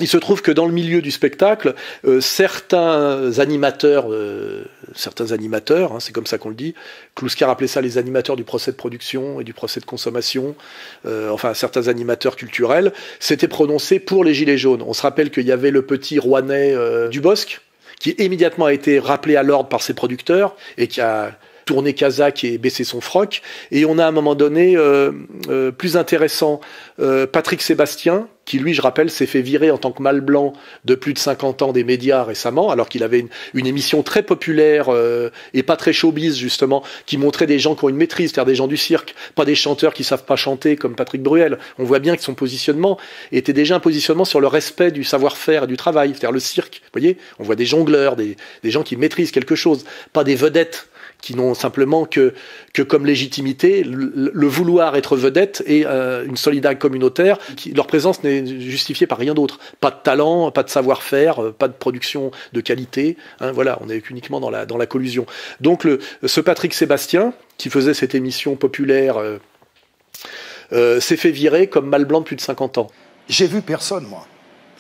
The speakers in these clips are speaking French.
Il se trouve que dans le milieu du spectacle, certains animateurs, hein, c'est comme ça qu'on le dit, Kluskar appelait ça les animateurs du procès de production et du procès de consommation, enfin certains animateurs culturels, s'étaient prononcés pour les Gilets jaunes. On se rappelle qu'il y avait le petit Rouennais Dubosc, qui immédiatement a été rappelé à l'ordre par ses producteurs et qui a tourné Kazakh et baissé son froc. Et on a à un moment donné, plus intéressant, Patrick Sébastien, qui lui, je rappelle, s'est fait virer en tant que mâle blanc de plus de 50 ans des médias récemment, alors qu'il avait une émission très populaire et pas très showbiz, justement, qui montrait des gens qui ont une maîtrise, c'est-à-dire des gens du cirque, pas des chanteurs qui savent pas chanter comme Patrick Bruel. On voit bien que son positionnement était déjà un positionnement sur le respect du savoir-faire et du travail, c'est-à-dire le cirque. Vous voyez, on voit des jongleurs, des gens qui maîtrisent quelque chose, pas des vedettes qui n'ont simplement que comme légitimité le vouloir être vedette et une solidarité communautaire. Leur présence n'est justifiée par rien d'autre. Pas de talent, pas de savoir-faire, pas de production de qualité. Hein, voilà, on est uniquement dans la collusion. Donc ce Patrick Sébastien, qui faisait cette émission populaire, s'est fait virer comme mâle blanc de plus de 50 ans. J'ai vu personne, moi.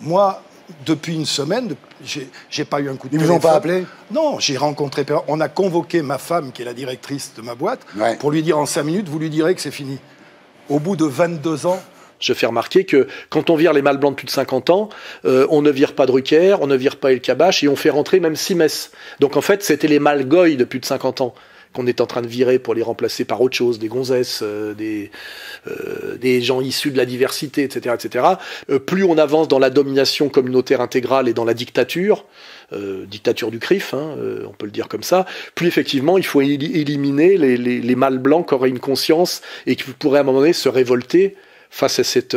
Moi, depuis une semaine, j'ai pas eu un coup de téléphone. Ils vous ont pas appelé? Non, j'ai rencontré... On a convoqué ma femme, qui est la directrice de ma boîte, ouais, pour lui dire en 5 minutes, vous lui direz que c'est fini. Au bout de 22 ans... Je fais remarquer que quand on vire les mâles blancs de plus de 50 ans, on ne vire pas Drucker, on ne vire pas El Kabbach, et on fait rentrer même Simès. Donc en fait, c'était les mâles goy de plus de 50 ans qu'on est en train de virer pour les remplacer par autre chose, des gonzesses, des gens issus de la diversité, etc. etc. Plus on avance dans la domination communautaire intégrale et dans la dictature du CRIF, hein, on peut le dire comme ça, plus effectivement il faut éliminer les mâles blancs qui auraient une conscience et qui pourraient à un moment donné se révolter face à cette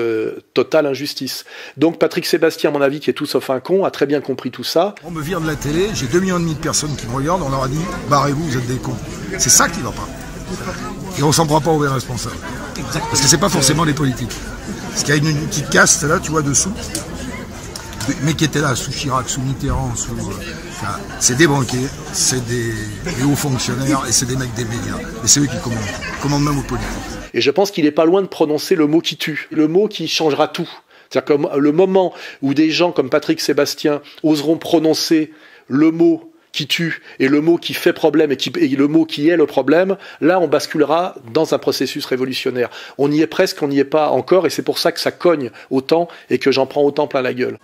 totale injustice. Donc Patrick Sébastien, à mon avis, qui est tout sauf un con, a très bien compris tout ça. On me vire de la télé, j'ai 2,5 millions de personnes qui me regardent, on leur a dit « barrez-vous, vous êtes des cons ». C'est ça qui va pas. Et on s'en prend pas aux vrais responsables. Parce que c'est pas forcément les politiques. Parce qu'il y a une petite caste là, tu vois, dessous, mais qui était là, sous Chirac, sous Mitterrand, c'est des banquiers, c'est des hauts fonctionnaires et c'est des mecs des médias. Et c'est eux qui commandent même aux politiques. Et je pense qu'il n'est pas loin de prononcer le mot qui tue, le mot qui changera tout. C'est-à-dire que le moment où des gens comme Patrick Sébastien oseront prononcer le mot qui tue et le mot qui fait problème et le mot qui est le problème, là on basculera dans un processus révolutionnaire. On y est presque, on n'y est pas encore, et c'est pour ça que ça cogne autant et que j'en prends autant plein la gueule.